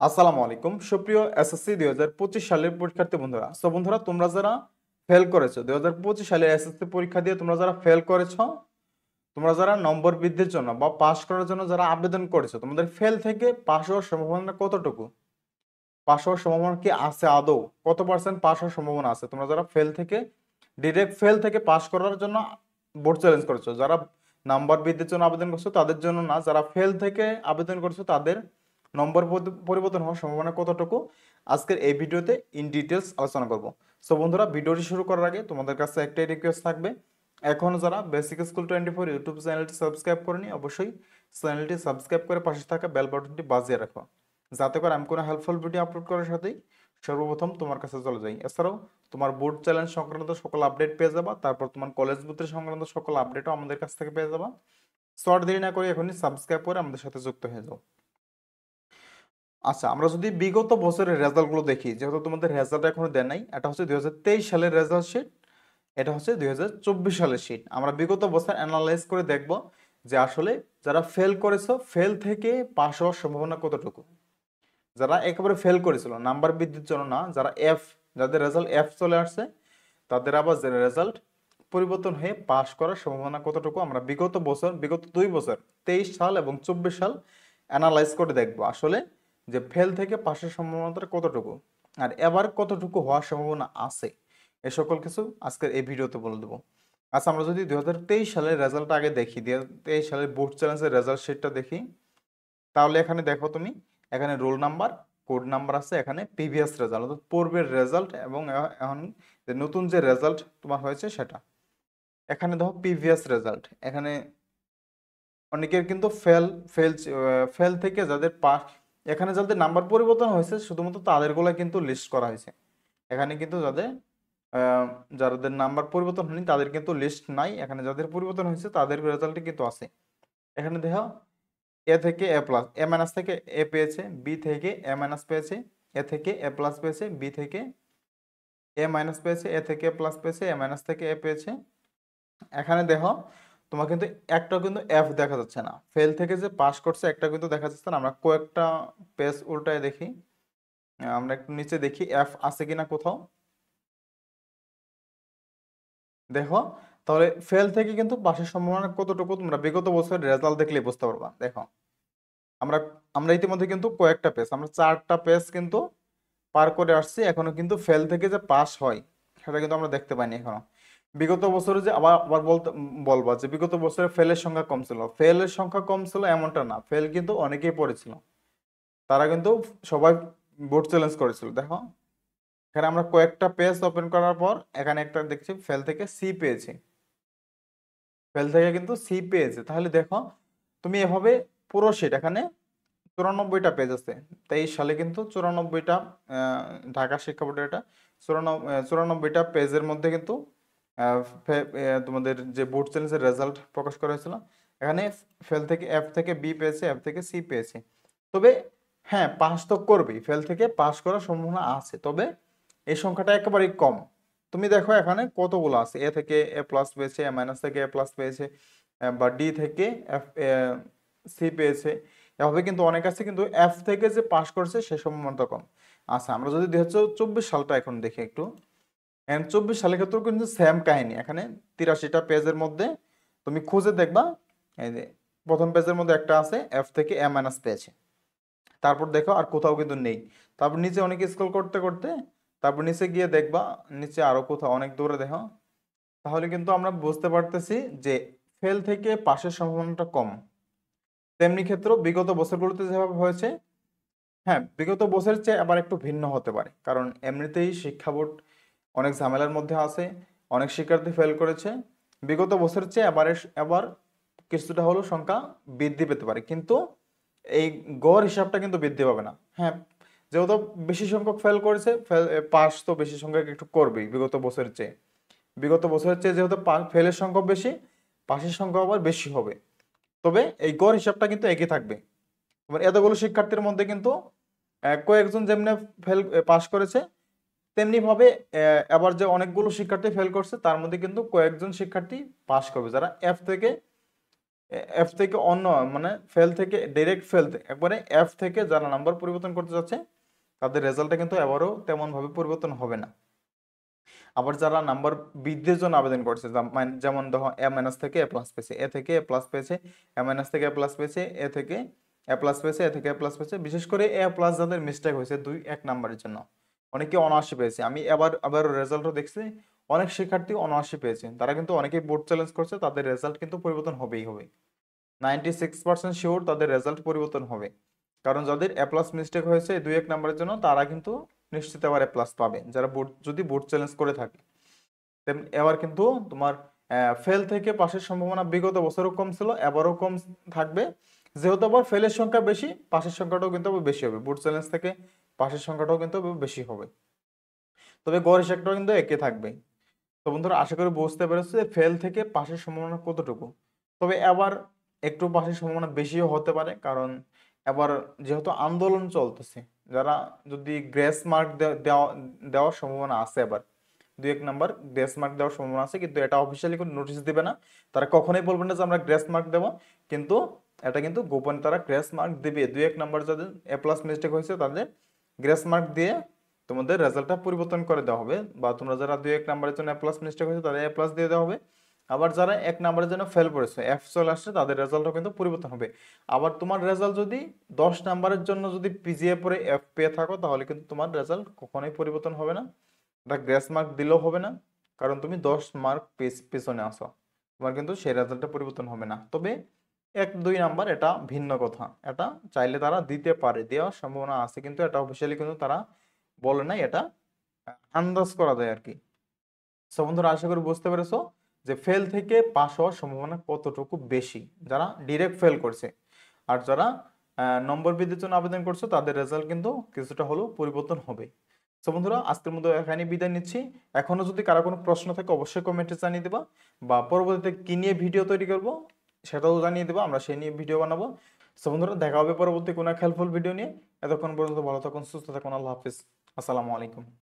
আসসালামু আলাইকুম সুপ্রিয় এসএসসি 2025 সালের পরীক্ষার্থী বন্ধুরা। বন্ধুরা, তোমরা যারা ফেল করেছো 2025 সালের এসএসসি পরীক্ষা দিয়ে তোমরা যারা ফেল করেছো, তোমরা যারা নম্বর বৃদ্ধির জন্য বা পাস করার জন্য যারা আবেদন করেছো, তোমাদের ফেল থেকে পাস হওয়ার সম্ভাবনা কতটুকু? পাস হওয়ার সম্ভাবনা কি আছে আদৌ? কত পার্সেন্ট পাস হওয়ার সম্ভাবনা আছে? তোমরা যারা ফেল থেকে ডিরেক্ট ফেল থেকে পাস করার জন্য বোর্ড চ্যালেঞ্জ করেছো, যারা নাম্বার বৃদ্ধির জন্য আবেদন করছো তাদের জন্য না, যারা ফেল থেকে আবেদন করছো তাদের নম্বর পরিবর্তন হওয়ার সম্ভাবনা কতটুকু, আজকের এই ভিডিওতে ইন ডিটেলস আলোচনা করব। বন্ধুরা, ভিডিওটি শুরু করার আগে তোমাদের কাছে একটাই রিকোয়েস্ট থাকবে, এখন যারা বেসিক স্কুল 24 ইউটিউব চ্যানেলটি সাবস্ক্রাইব করেনি, অবশ্যই চ্যানেলটি সাবস্ক্রাইব করে পাশে থাকা বেল বাটনটি বাজিয়ে রাখো, যাতে করে আমি কোনো হেল্পফুল ভিডিও আপলোড করার সাথেই সর্বপ্রথম তোমার কাছে চলে যাই। এছাড়াও তোমার বোর্ড চ্যালেঞ্জ সংক্রান্ত সকল আপডেট পেয়ে যাবা, তারপর তোমার কলেজ ভর্তি সংক্রান্ত সকল আপডেটও আমাদের কাছ থেকে পেয়ে যাবা। শর্ট দেরি না করে এখনই সাবস্ক্রাইব করে আমাদের সাথে যুক্ত হয়ে যাও। আচ্ছা, আমরা যদি বিগত বছরের রেজাল্টগুলো দেখি, যেহেতু তোমাদের রেজাল্ট এখনো দেয় নাই, এটা হচ্ছে 2023 সালের রেজাল্ট শিট, এটা হচ্ছে 2024 সালের শিট। আমরা বিগত বছর অ্যানালাইজ করে দেখব যে আসলে যারা ফেল করেছো, ফেল থেকে পাস হওয়ার সম্ভাবনা কতটুকু। যারা একেবারে ফেল করেছিল নাম্বার বৃদ্ধির জন্য না, যারা যাদের রেজাল্ট এফ চলে আসছে, তাদের আবার যে রেজাল্ট পরিবর্তন হয়ে পাস করার সম্ভাবনা কতটুকু, আমরা বিগত বছর, বিগত 2 বছর 23 সাল এবং 24 সাল অ্যানালাইজ করে দেখবো আসলে যে ফেল থেকে পাসের সম্ভাবনাটা কতটুকু আর এবার কতটুকু হওয়ার সম্ভাবনা আছে। এ সকল কিছু আজকের এই ভিডিওতে বলে দেবো। আচ্ছা, আমরা যদি 2023 সালের রেজাল্টটা আগে দেখি, 2023 সালের বোর্ড চ্যালেঞ্জের রেজাল্ট শিটটা দেখি, তাহলে এখানে দেখো তুমি, এখানে রোল নাম্বার, কোড নাম্বার আছে, এখানে প্রিভিয়াস রেজাল্ট অর্থাৎ পূর্বের রেজাল্ট এবং এখন যে নতুন যে রেজাল্ট তোমার হয়েছে সেটা। এখানে দেখো প্রিভিয়াস রেজাল্ট, এখানে অনেকের কিন্তু ফেল ফেল ফেল থেকে যাদের পাস, এখানে যাদের নাম্বার পরিবর্তন হয়েছে শুধুমাত্র তাদেরগুলো কিন্তু লিস্ট করা হয়েছে। এখানে কিন্তু যাদের নাম্বার পরিবর্তন হয়নি তাদের কিন্তু লিস্ট নাই, এখানে যাদের পরিবর্তন হয়েছে তাদের রেজাল্টই কিন্তু আছে। এখানে দেখো এ থেকে এ প্লাস, এ মাইনাস থেকে এ পেয়েছে, বি থেকে এ মাইনাস পেয়েছে, এ থেকে এ প্লাস পেয়েছে, বি থেকে এ মাইনাস পেয়েছে, এ থেকে এ প্লাস পেয়েছে, এ মাইনাস থেকে এ পেয়েছে। এখানে দেখো তোমার কিন্তু একটাও কিন্তু এফ দেখা যাচ্ছে না, ফেল থেকে যে পাস করছে একটা কিন্তু দেখা যাচ্ছে না। আমরা কয়েকটা পেজ উল্টায় দেখি, আমরা একটু নিচে দেখি এফ আছে কিনা কোথাও। দেখো, তাহলে ফেল থেকে কিন্তু পাসের সম্ভাবনা কতটুকু তোমরা বিগত বছরের রেজাল্ট দেখলে বুঝতে পারবা। দেখো, আমরা আমরা ইতিমধ্যে কিন্তু কয়েকটা পেজ, আমরা 4টা পেজ কিন্তু পার করে আসছি, এখনো কিন্তু ফেল থেকে যে পাস হয় সেটা কিন্তু আমরা দেখতে পাইনি এখনো। বিগত বছরে যে আবার আবার বলবা যে বিগত বছরে ফেলের সংখ্যা কম ছিল, ফেলের সংখ্যা কম ছিল এমনটা না, ফেল কিন্তু অনেকেই পড়েছিল, তারা কিন্তু সবাই বোর্ড চ্যালেঞ্জ করেছিল। দেখো, এখানে আমরা কয়েকটা পেজ ওপেন করার পর এখানে একটা দেখছি ফেল থেকে সি পেয়েছি, ফেল থেকে কিন্তু সি পেয়েছে। তাহলে দেখো তুমি এভাবে পুরো সেট, এখানে 94টা পেজ আছে, 23 সালে কিন্তু 94টা, ঢাকা শিক্ষা বোর্ডের এটা 94টা পেজের মধ্যে কিন্তু তোমাদের যে বোর্ড চ্যালেঞ্জের রেজাল্ট প্রকাশ করা হয়েছিল, এখানে ফেল থেকে এফ থেকে বি পেয়েছে, এফ থেকে সি পেয়েছে। তবে হ্যাঁ, পাস তো করবেই, ফেল থেকে পাস করার সম্ভাবনা আছে, তবে এই সংখ্যাটা একেবারেই কম। তুমি দেখো এখানে কতগুলো আছে, এ থেকে এ প্লাস পেয়েছে, এ মাইনাস থেকে এ প্লাস পেয়েছে, বা ডি থেকে এফ সি পেয়েছে, এভাবে কিন্তু অনেক আছে, কিন্তু এফ থেকে যে পাস করছে সে সম্ভাবনাটা কম। আচ্ছা, আমরা যদি 2024 সালটা এখন দেখি একটু, 24 সালের ক্ষেত্রেও কিন্তু সেম কাহিনী। এখানে 83টা পেজের মধ্যে তুমি খুঁজে দেখবা, এই যে প্রথম পেজের মধ্যে একটা আছে এফ থেকে এ মাইনাস পেয়েছে, তারপর দেখো আর কোথাও কিন্তু নেই। তারপর নিচে অনেক স্ক্রল করতে করতে তারপর নিচে গিয়ে দেখবা নিচে আরো কোথাও অনেক দূরে দেখো, তাহলে কিন্তু আমরা বুঝতে পারতেছি যে ফেল থেকে পাসের সম্ভাবনাটা কম। তেমনি ক্ষেত্রেও বিগত বছরগুলোতে যেভাবে হয়েছে, হ্যাঁ বিগত বছরের চেয়ে আবার একটু ভিন্ন হতে পারে, কারণ এমনিতেই শিক্ষা বোর্ড অনেক ঝামেলার মধ্যে আছে, অনেক শিক্ষার্থী ফেল করেছে। বিগত বছরের চেয়ে এবার কিছুটা হলেও সংখ্যা বৃদ্ধি পেতে পারে, কিন্তু এই গড় হিসাবটা কিন্তু বৃদ্ধি পাবে না। হ্যাঁ, যেহেতু বেশি সংখ্যক ফেল করেছে, পাস তো বেশি সংখ্যক একটু করবেই বিগত বছরের চেয়ে। বিগত বছরের চেয়ে যেহেতু ফেলের সংখ্যা বেশি, পাসের সংখ্যা আবার বেশি হবে, তবে এই গড় হিসাবটা কিন্তু একই থাকবে। এবার এতগুলো শিক্ষার্থীর মধ্যে কিন্তু কয়েকজন যেমনি ফেল পাস করেছে, তেমনি ভাবে আবার যে অনেকগুলো শিক্ষার্থী ফেল করছে তার মধ্যে কিন্তু কয়েকজন শিক্ষার্থী পাস করবে, যারা এফ থেকে এফ থেকে অন্য মানে ফেল থেকে ডাইরেক্ট ফেল, একবারে এফ থেকে যারা নাম্বার পরিবর্তন করতে যাচ্ছে তাদের রেজাল্টটা কিন্তু এবারও তেমন ভাবে পরিবর্তন হবে না। আবার যারা নাম্বার বৃদ্ধির জন্য আবেদন করছে, যেমন দেখো এ মাইনাস থেকে এ প্লাস পেয়েছে, এ থেকে এ প্লাস পেয়েছে, এ মাইনাস থেকে এ প্লাস পেয়েছে, এ থেকে এ প্লাস পেয়েছে, এ থেকে এ প্লাস পেয়েছে, বিশেষ করে এ প্লাস যাদের মিস্টেক হয়েছে 2-1 নাম্বারের জন্য, অনেকে 79 পেয়েছে। আমি আবার রেজাল্টও দেখছি, অনেক শিক্ষার্থী 79 পেয়েছে, তারা কিন্তু অনেকেই বোর্ড চ্যালেঞ্জ করছে, তাদের রেজাল্ট কিন্তু পরিবর্তন হবেই হবে। 96% শিওর তাদের রেজাল্ট পরিবর্তন হবে। কারণ যাদের এ প্লাস মিস্টেক হয়েছে 2-1 নাম্বারের জন্য, তারা কিন্তু নিশ্চিত আবার এ প্লাস পাবে, যারা যদি বোর্ড চ্যালেঞ্জ করে থাকে। এবার কিন্তু তোমার ফেল থেকে পাশের সম্ভাবনা বিগত বছরও কম ছিল, এবারও কম থাকবে। যেহেতু আবার ফেলের সংখ্যা বেশি, পাশের সংখ্যাটাও কিন্তু বেশি হবে, বোর্ড চ্যালেঞ্জ থেকে পাশের সংখ্যাটাও কিন্তু বেশি হবে। তবে গড় হিসাবটাও কিন্তু একই থাকবে। তো বন্ধুরা, আশা করি বুঝতে পেরেছো যে ফেল থেকে পাশের সম্ভাবনা কতটুকু। তবে এবার একটু পাশের সম্ভাবনা বেশিও হতে পারে, কারণ এবার যেহেতু আন্দোলন চলতেছে, যারা যদি গ্রেস মার্ক দেওয়ার সম্ভাবনা আছে, এবার 2-1 নাম্বার গ্রেস মার্ক দেওয়ার সম্ভাবনা আছে, কিন্তু এটা অফিসিয়ালি কোনো নোটিশ দিবে না। তারা কখনোই বলবে না যে আমরা গ্রেস মার্ক দেবো, কিন্তু এটা কিন্তু গোপনে তারা গ্রেস মার্ক দিবে। 2-1 নাম্বার যাদের এ প্লাস মিস্টেক হয়েছে তাদের গ্রেস মার্ক দিয়ে তোমাদের রেজাল্টটা পরিবর্তন করে দেওয়া হবে, বা তোমরা যারা 2-1 নাম্বারের জন্য এ প্লাস মিস্টেক হয়েছে তাদের এ প্লাস দিয়ে দেওয়া হবে। আবার যারা 1 নাম্বারের জন্য ফেল করেছে, এফ চলে আসছে, তাদের রেজাল্টও কিন্তু পরিবর্তন হবে। আবার তোমার রেজাল্ট যদি 10 নাম্বারের জন্য যদি পিজিএ পরে এফ পেয়ে থাকো, তাহলে কিন্তু তোমার রেজাল্ট কখনোই পরিবর্তন হবে না, এটা গ্রেস মার্ক দিলেও হবে না, কারণ তুমি 10 মার্ক পেছনে আসো, তোমার কিন্তু সেই রেজাল্টটা পরিবর্তন হবে না। তবে 1-2 নাম্বার এটা ভিন্ন কথা, এটা চাইলে তারা দিতে পারে, দেওয়ার সম্ভাবনা আছে, কিন্তু এটা অফিসিয়ালি কিন্তু তারা বলে নাই, এটা আন্দাজ করা যায় আর কি। সো বন্ধুরা, আশা করি বুঝতে পেরেছো যে ফেল থেকে পাস হওয়ার সম্ভাবনা কতটুকু বেশি যারা ডিরেক্ট ফেল করছে, আর যারা নম্বর বৃদ্ধির জন্য আবেদন করছে তাদের রেজাল্ট কিন্তু কিছুটা হলেও পরিবর্তন হবে। সো বন্ধুরা, আজকের মতো এখানে বিদায় নিচ্ছি। এখনো যদি কারো কোনো প্রশ্ন থাকে অবশ্যই কমেন্টে জানিয়ে দেবা, বা পরবর্তীতে কি নিয়ে ভিডিও তৈরি করব সেটাও জানিয়ে দেবা, আমরা সেই নিয়ে ভিডিও বানাবো। সো বন্ধুরা, দেখা হবে পরবর্তী কোনো হেল্পফুল ভিডিও নিয়ে। এতক্ষণ পর্যন্ত ভালো থাকুন, সুস্থ থাকুন, আল্লাহ হাফিজ, আসসালামু আলাইকুম।